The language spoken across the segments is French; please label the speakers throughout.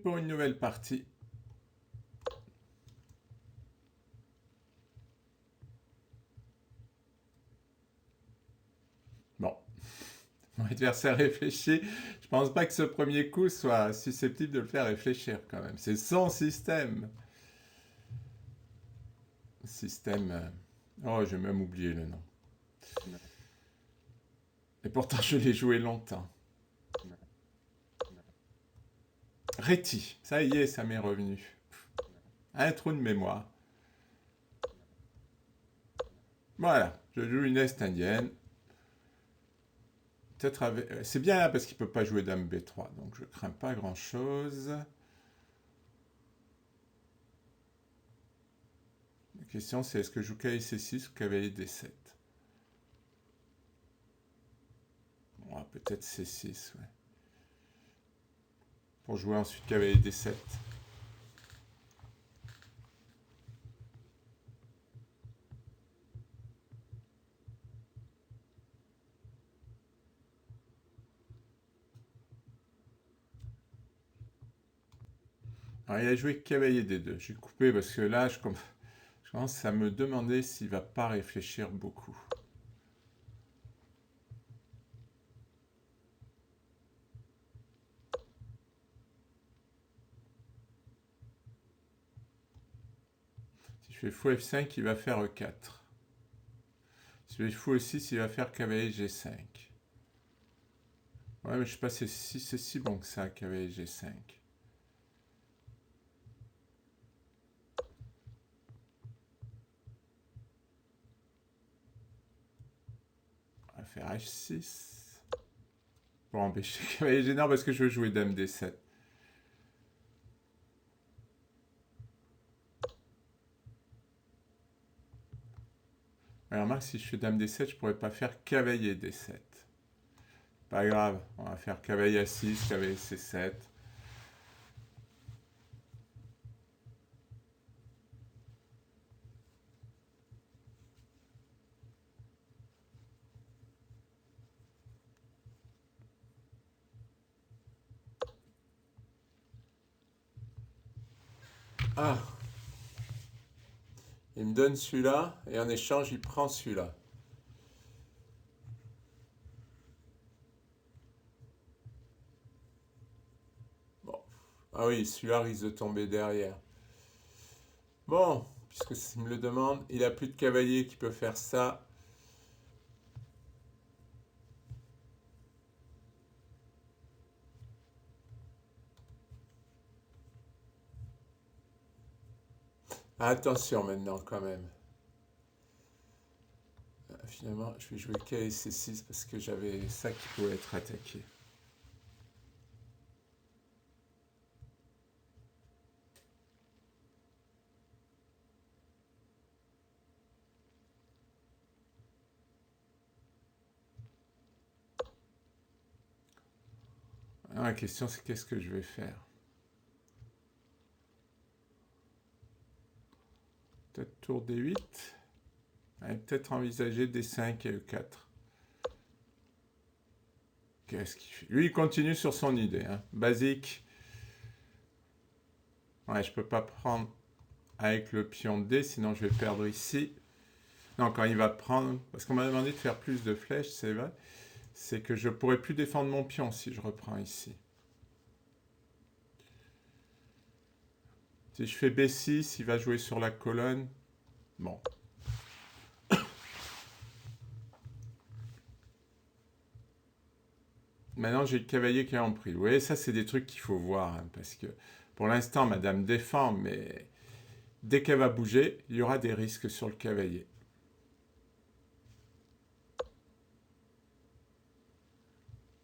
Speaker 1: Pour une nouvelle partie. Bon, mon adversaire réfléchit. Je pense pas que ce premier coup soit susceptible de le faire réfléchir quand même. C'est son système. Système. Oh, j'ai même oublié le nom. Et pourtant, je l'ai joué longtemps. Réti. Ça y est, ça m'est revenu. Un trou de mémoire. Voilà, je joue une Est indienne. Peut-être avec... C'est bien hein, parce qu'il peut pas jouer Dame B3, donc je crains pas grand-chose. La question c'est est-ce que je joue cavalier C6 ou cavalier D7. Bon, peut-être C6, ouais. Pour jouer ensuite cavalier D7. Alors, il a joué cavalier D2. J'ai coupé parce que là, je commence à me demander s'il va pas réfléchir beaucoup. Si je fais fou F5, il va faire E4. Si je fais fou E6, il va faire cavalier G5. Ouais, mais je sais pas si c'est si bon que ça, cavalier G5. On va faire H6. Pour empêcher cavalier G9 parce que je veux jouer Dame D7. Alors, remarque, si je fais Dame D7, je pourrais pas faire cavalier D7. Pas grave, on va faire cavalier A6, cavalier C7. Ah, il me donne celui-là et en échange, il prend celui-là. Bon. Ah oui, celui-là risque de tomber derrière. Bon, puisque s'il me le demande, il a plus de cavalier qui peut faire ça. Attention maintenant quand même. Finalement, je vais jouer cavalier C6 parce que j'avais ça qui pouvait être attaqué. Alors, la question c'est qu'est-ce que je vais faire. Peut-être tour D8. Peut-être envisager D5 et E4. Qu'est-ce qu'il fait? Lui, il continue sur son idée. Hein. Basique. Ouais, je peux pas prendre avec le pion D, sinon je vais perdre ici. Non, quand il va prendre... Parce qu'on m'a demandé de faire plus de flèches, c'est vrai. C'est que je pourrais plus défendre mon pion si je reprends ici. Si je fais B6, il va jouer sur la colonne. Bon. Maintenant, j'ai le cavalier qui est en prise. Vous voyez, ça, c'est des trucs qu'il faut voir. Hein, parce que pour l'instant, madame défend, mais dès qu'elle va bouger, il y aura des risques sur le cavalier.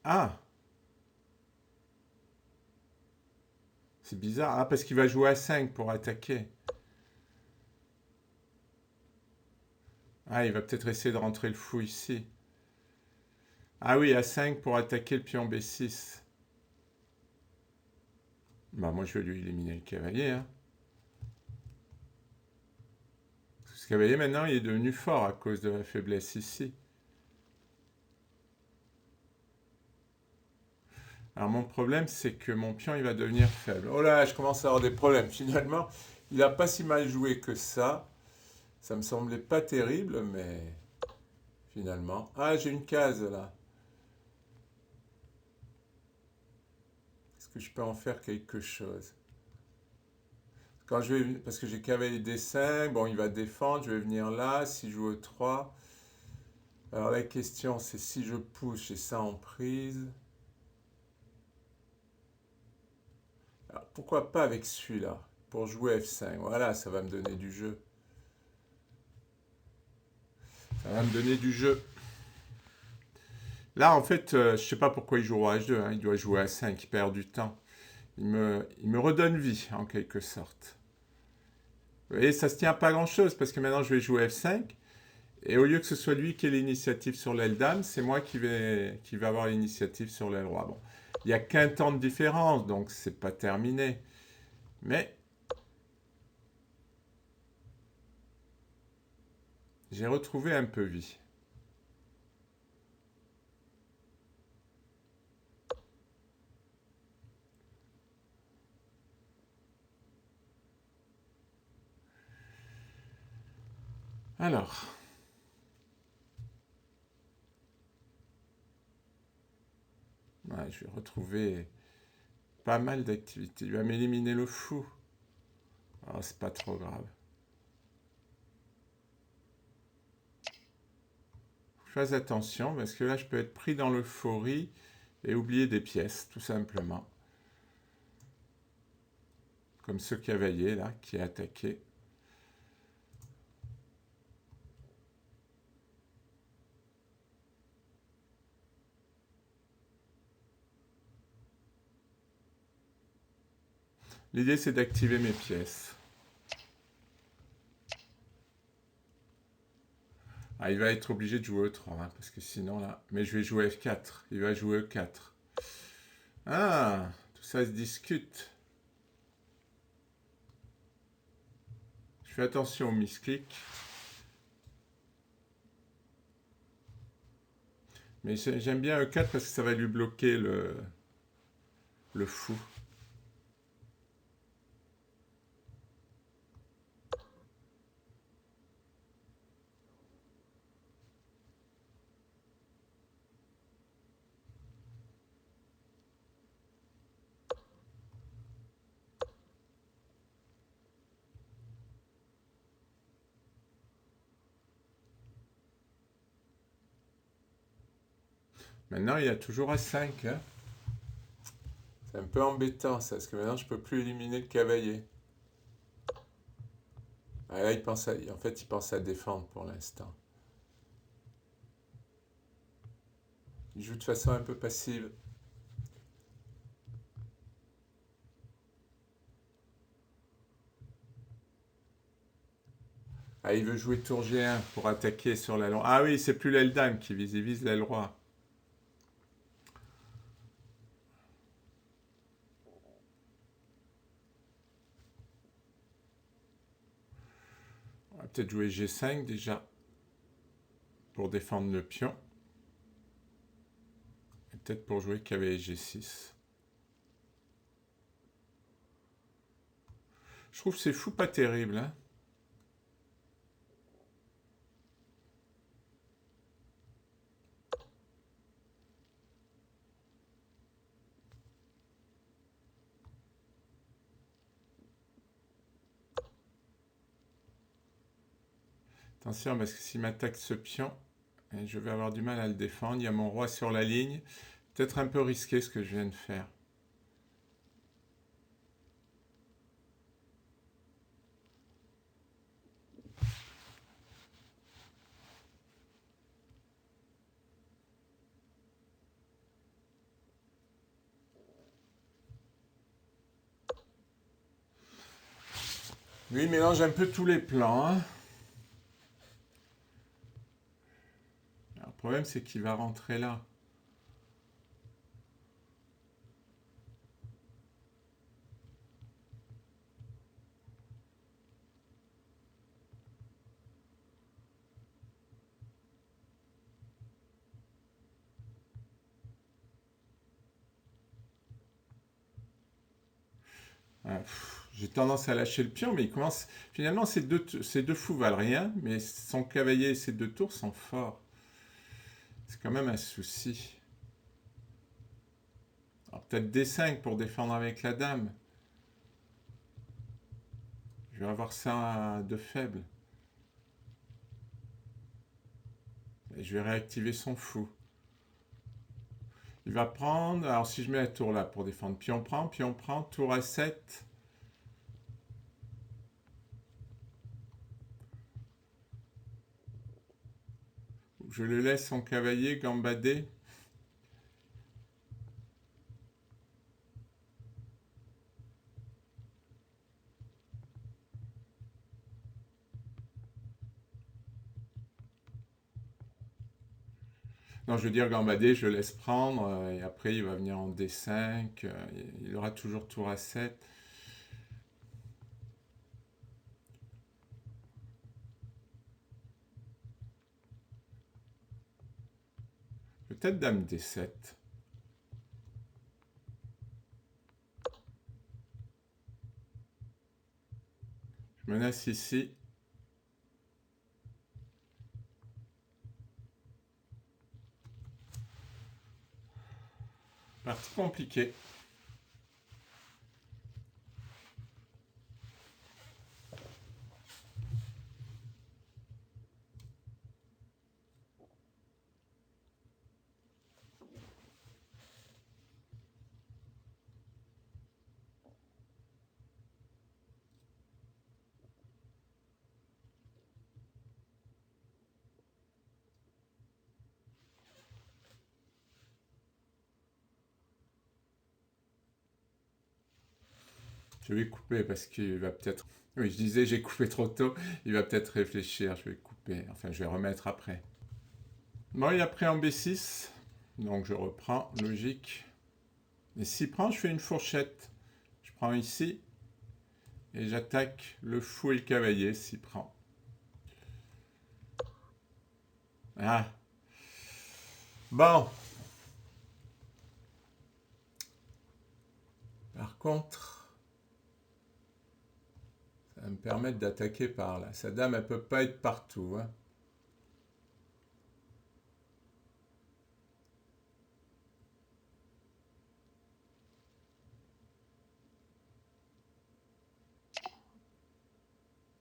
Speaker 1: Ah! C'est bizarre. Ah, parce qu'il va jouer à 5 pour attaquer. Ah, il va peut-être essayer de rentrer le fou ici. Ah oui, à 5 pour attaquer le pion B6. Bah, moi, je vais lui éliminer le cavalier. Hein. Ce cavalier, maintenant, il est devenu fort à cause de la faiblesse ici. Alors mon problème, c'est que mon pion, il va devenir faible. Oh là, je commence à avoir des problèmes. Finalement, il n'a pas si mal joué que ça. Ça me semblait pas terrible, mais finalement... Ah, j'ai une case là. Est-ce que je peux en faire quelque chose? Quand je vais... Parce que j'ai cavalier D5, bon, il va défendre, je vais venir là, si je joue E3. Alors la question, c'est si je pousse, j'ai ça en prise. Alors, pourquoi pas avec celui-là? Pour jouer F5. Voilà, ça va me donner du jeu. Ça va me donner du jeu. Là, en fait, je ne sais pas pourquoi il joue roi H2. Hein. Il doit jouer A5, il perd du temps. Il me redonne vie, en quelque sorte. Vous voyez, ça ne se tient pas à grand-chose, parce que maintenant, je vais jouer F5. Et au lieu que ce soit lui qui ait l'initiative sur l'aile dame, c'est moi qui vais avoir l'initiative sur l'aile roi. Bon, il n'y a qu'un temps de différence, donc c'est pas terminé. Mais j'ai retrouvé un peu vie. Alors, ouais, je vais retrouver pas mal d'activités. Il va m'éliminer le fou. Alors, c'est pas trop grave. Fais attention, parce que là, je peux être pris dans l'euphorie et oublier des pièces, tout simplement. Comme ce cavalier, là, qui est attaqué. L'idée, c'est d'activer mes pièces. Ah, il va être obligé de jouer E3, hein, parce que sinon, là... Mais je vais jouer F4. Il va jouer E4. Ah, tout ça se discute. Je fais attention au misclic. Mais j'aime bien E4 parce que ça va lui bloquer le fou. Maintenant, il y a toujours A5. Hein. C'est un peu embêtant ça, parce que maintenant, je ne peux plus éliminer le cavalier. Ah, là, en fait, il pense à défendre pour l'instant. Il joue de façon un peu passive. Ah, il veut jouer tour G1 pour attaquer sur l'aile roi. Ah oui, c'est plus l'aile dame qui vise, il vise l'aile roi. On va peut-être jouer G5 déjà pour défendre le pion. Et peut-être pour jouer cavalier G6. Je trouve que c'est fou pas terrible. Hein. Attention, parce que s'il m'attaque ce pion, je vais avoir du mal à le défendre. Il y a mon roi sur la ligne. Peut-être un peu risqué ce que je viens de faire. Lui, il mélange un peu tous les plans. Hein. Alors, le problème, c'est qu'il va rentrer là. J'ai tendance à lâcher le pion, mais il commence... Finalement, ces deux fous valent rien, mais son cavalier et ses deux tours sont forts. C'est quand même un souci. Alors peut-être D5 pour défendre avec la dame. Je vais avoir ça de faible. Et je vais réactiver son fou. Il va prendre... Alors si je mets la tour là pour défendre, pion prend, tour à 7. Je le laisse son cavalier gambader. Non, je veux dire gambader, je laisse prendre, et après il va venir en D5, il aura toujours tour à 7. Peut-être dame D7. Je menace ici. Partie compliquée. Je vais couper parce qu'il va peut-être... Oui, je disais j'ai coupé trop tôt, il va peut-être réfléchir, je vais couper, enfin je vais remettre après. Bon, il a pris en B6, donc je reprends, logique. Et s'il prend, je fais une fourchette. Je prends ici, et j'attaque le fou et le cavalier s'il prend. Ah. Bon. Par contre, ça va me permettre d'attaquer par là. Sa dame, elle peut pas être partout. Hein.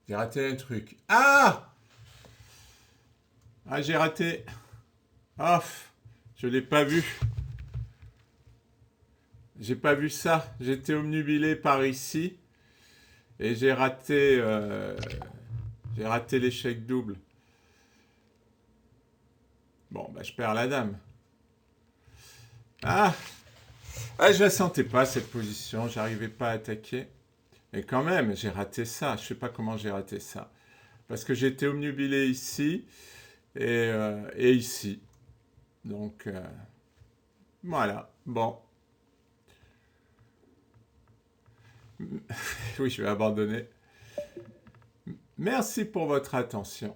Speaker 1: J'ai raté un truc. Ah! Ah, j'ai raté. Ah, je l'ai pas vu. J'ai pas vu ça. J'étais obnubilé par ici et j'ai raté l'échec double. Bon, bah je perds la dame. Ah, ah je la sentais pas cette position. J'arrivais pas à attaquer. Et quand même, j'ai raté ça. Je sais pas comment j'ai raté ça. Parce que j'étais obnubilé ici et ici. Donc voilà. Bon. Oui, je vais abandonner. Merci pour votre attention.